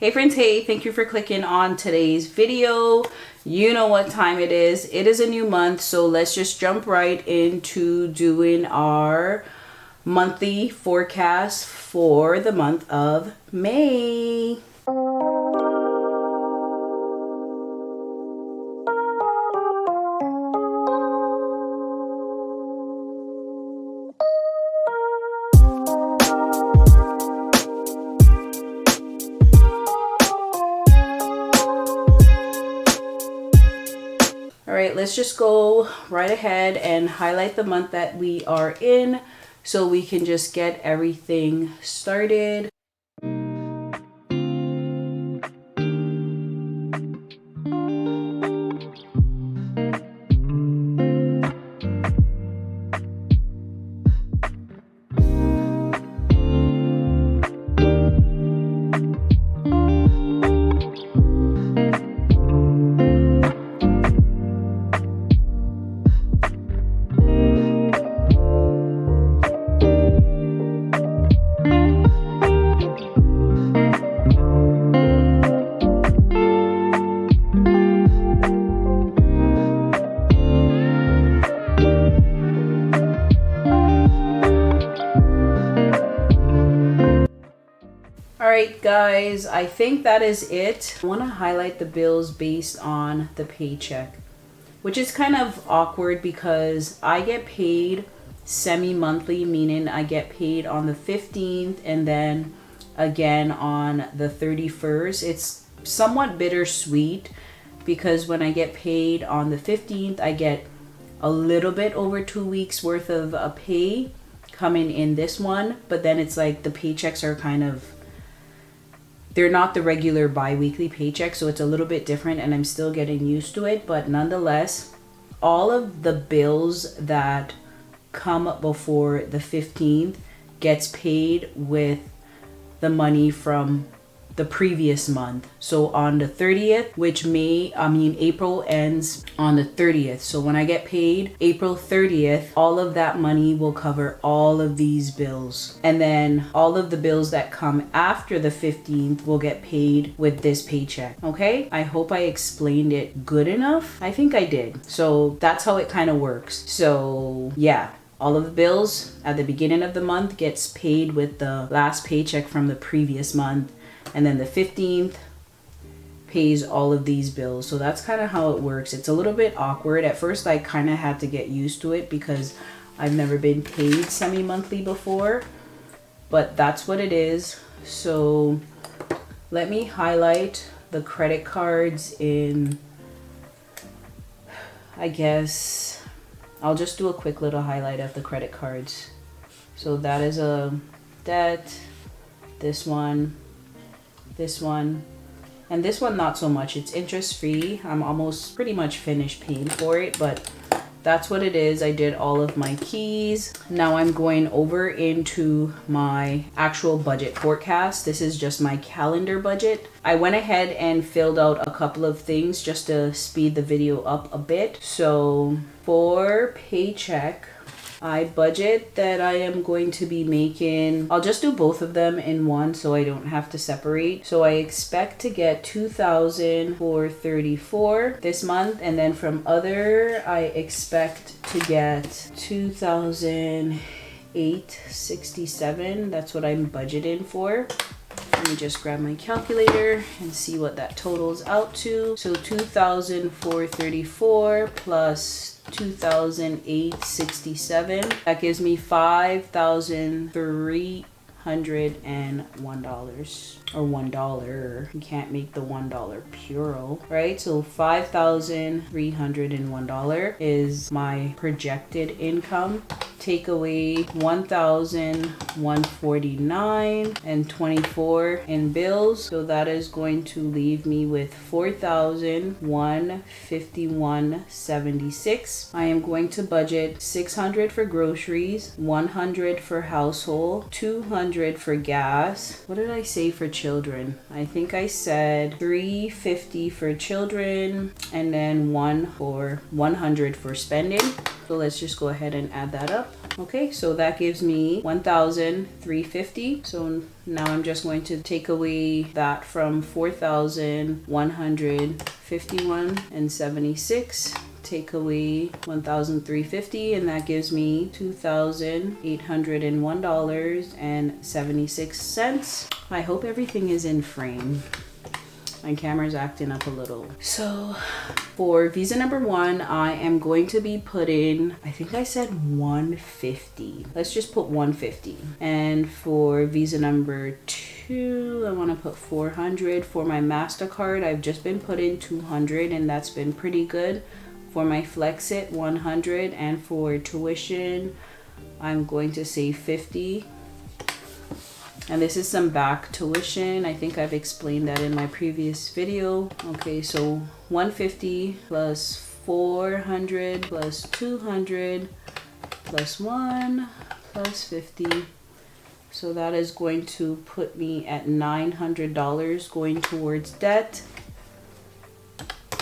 Hey friends, hey, thank you for clicking on today's video. You know what time it is. It is a new month, so let's just jump right into doing our monthly forecast for the month of May. All right, let's just go right ahead and highlight the month that we are in so we can just get everything started. Alright guys, I think that is it. I want to highlight the bills based on the paycheck, which is kind of awkward because I get paid semi-monthly, meaning I get paid on the 15th and then again on the 31st. It's somewhat bittersweet because when I get paid on the 15th, I get a little bit over 2 weeks worth of a pay coming in this one, but then it's like the paychecks are kind of, they're not the regular bi-weekly paycheck, so it's a little bit different and I'm still getting used to it. But nonetheless, all of the bills that come before the 15th gets paid with the money from the previous month. So on the 30th, which April ends on the 30th. So when I get paid April 30th, all of that money will cover all of these bills. And then all of the bills that come after the 15th will get paid with this paycheck. Okay? I hope I explained it good enough. I think I did. So that's how it kind of works. So yeah. All of the bills at the beginning of the month gets paid with the last paycheck from the previous month. And then the 15th pays all of these bills. So that's kind of how it works. It's a little bit awkward. At first, I kind of had to get used to it because I've never been paid semi-monthly before. But that's what it is. So let me highlight the credit cards in, I guess, I'll just do a quick little highlight of the credit cards. So that is a debt, this one, and this one not so much. It's interest free. I'm almost pretty much finished paying for it, but that's what it is. I did all of my keys. Now I'm going over into my actual budget forecast. This is just my calendar budget. I went ahead and filled out a couple of things just to speed the video up a bit. So for paycheck, I budget that I am going to be making, I'll just do both of them in one so I don't have to separate. So I expect to get $2,434 this month, and then from other I expect to get $2,867. That's what I'm budgeting for. Let me just grab my calculator and see what that totals out to. So 2,434 plus 2,867. That gives me $5,301 or $1. You can't make the $1 plural, right? So $5,301 is my projected income. Take away 1,149 and 24 in bills, so that is going to leave me with 4,151.76. I am going to budget 600 for groceries, 100 for household, 200 for gas. What did I say for children? I think I said 350 for children and then 100 for spending. So let's just go ahead and add that up. Okay, so that gives me $1,350. So now I'm just going to take away that from 4,151 and 76. Take away 1,350, and that gives me $2,801.76. I hope everything is in frame. My camera's acting up a little. So for visa number 1, I am going to be putting, I think I said 150. Let's just put 150. And for visa number 2, I want to put 400. For my MasterCard, I've just been putting 200, and that's been pretty good. For my Flexit, 100. And for tuition, I'm going to say 50. And this is some back tuition. I think I've explained that in my previous video. Okay, so 150 plus 400 plus 200 plus 1 plus 50. So that is going to put me at $900 going towards debt.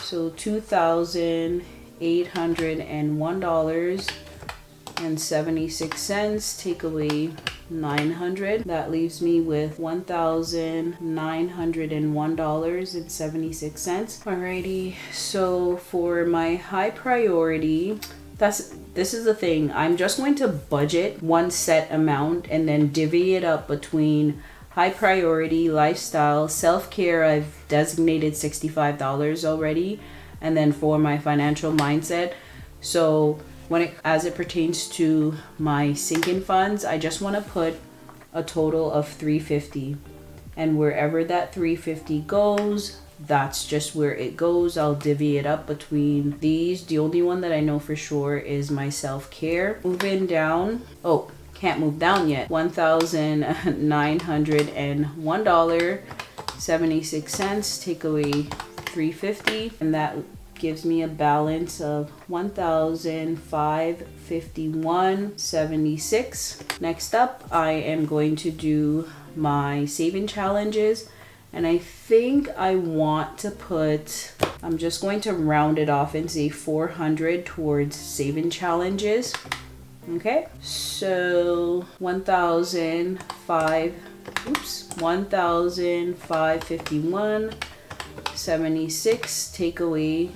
So $2,801.76. Take away 900. That leaves me with $1,901.76. Alrighty, so for my high priority, this is the thing. I'm just going to budget one set amount and then divvy it up between high priority, lifestyle, self-care. I've designated $65 already, and then for my financial mindset. So as it pertains to my sinking funds, I just want to put a total of $350, and wherever that $350 goes, that's just where it goes. I'll divvy it up between these. The only one that I know for sure is my self-care. Moving down, can't move down yet. $1,901.76. Take away $350, and that gives me a balance of $1,551.76. Next up, I am going to do my saving challenges, and I think I want to put, I'm just going to round it off and say 400 towards saving challenges. Okay, so 1,551.76. take away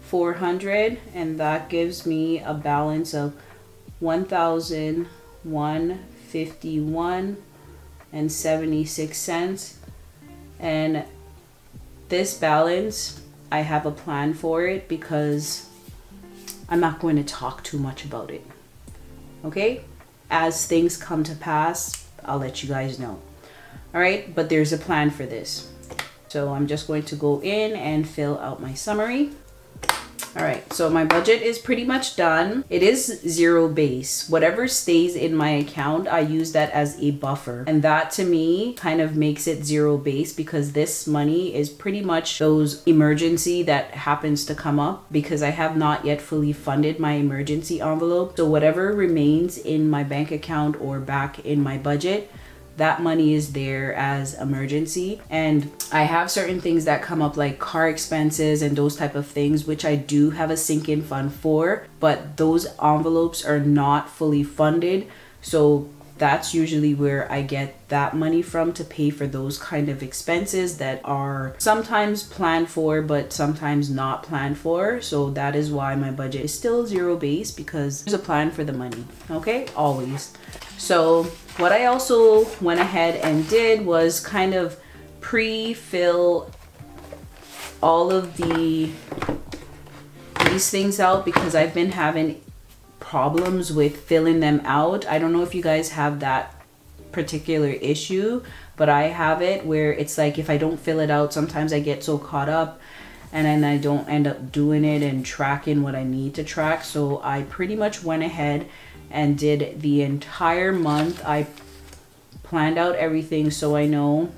400, and that gives me a balance of 1,151.76. and this balance, I have a plan for it because I'm not going to talk too much about it. Okay, as things come to pass, I'll let you guys know. All right, but there's a plan for this. So I'm just going to go in and fill out my summary. All right, so my budget is pretty much done. It is zero base. Whatever stays in my account, I use that as a buffer. And that to me kind of makes it zero base, because this money is pretty much those emergency that happens to come up, because I have not yet fully funded my emergency envelope. So whatever remains in my bank account or back in my budget, that money is there as emergency. And I have certain things that come up like car expenses and those type of things, which I do have a sinking fund for, but those envelopes are not fully funded. So that's usually where I get that money from to pay for those kind of expenses that are sometimes planned for but sometimes not planned for. So that is why my budget is still zero base, because there's a plan for the money. Okay, always. So what I also went ahead and did was kind of pre-fill all of these things out, because I've been having problems with filling them out. I don't know if you guys have that particular issue, but I have it where it's like if I don't fill it out, sometimes I get so caught up and then I don't end up doing it and tracking what I need to track. So I pretty much went ahead and did the entire month. I planned out everything, so I know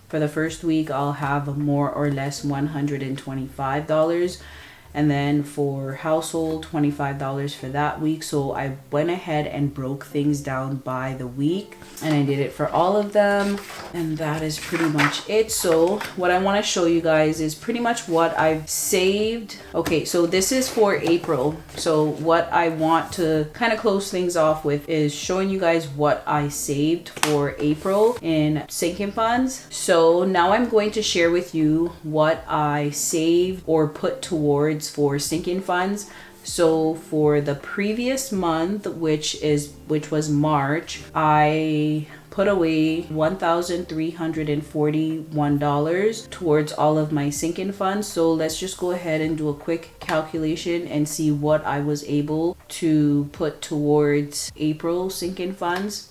for the first week I'll have more or less $125, and then for household $25 for that week. So I went ahead and broke things down by the week, and I did it for all of them. And that is pretty much it. So what I want to show you guys is pretty much what I've saved. Okay, so this is for April. So what I want to kind of close things off with is showing you guys what I saved for April in sinking funds. So now I'm going to share with you what I saved or put towards for sinking funds. So for the previous month, which was March, I put away $1,341 towards all of my sinking funds. So let's just go ahead and do a quick calculation and see what I was able to put towards April sinking funds.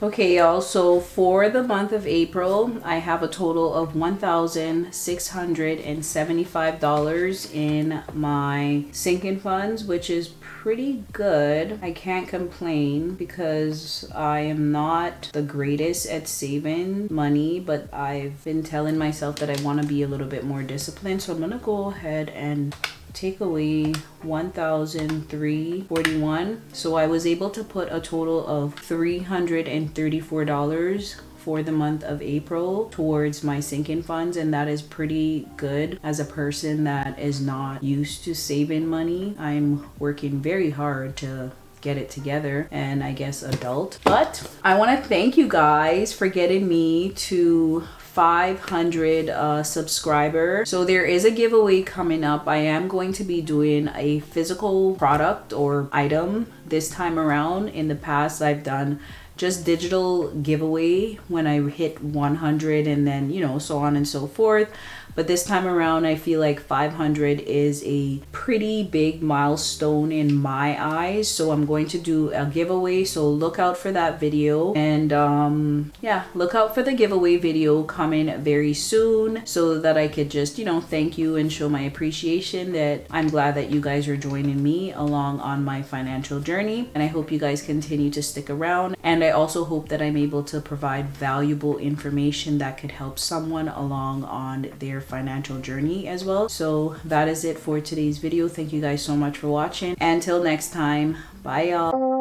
Okay, y'all, so for the month of April, I have a total of $1,675 in my sinking funds, which is pretty good. I can't complain because I am not the greatest at saving money, but I've been telling myself that I want to be a little bit more disciplined. So I'm going to go ahead and take away $1,341. So I was able to put a total of $334 for the month of April towards my sinking funds, and that is pretty good as a person that is not used to saving money. I'm working very hard to get it together, and I guess adult. But I want to thank you guys for getting me to 500 subscribers. So there is a giveaway coming up. I am going to be doing a physical product or item this time around. In the past, I've done just digital giveaway when I hit 100 and then, you know, so on and so forth. But this time around, I feel like 500 is a pretty big milestone in my eyes. So I'm going to do a giveaway. So look out for that video. And yeah, look out for the giveaway video coming very soon so that I could just, you know, thank you and show my appreciation that I'm glad that you guys are joining me along on my financial journey. And I hope you guys continue to stick around. And I also hope that I'm able to provide valuable information that could help someone along on their financial journey as well. So that is it for today's video. Thank you guys so much for watching. Until next time, bye y'all.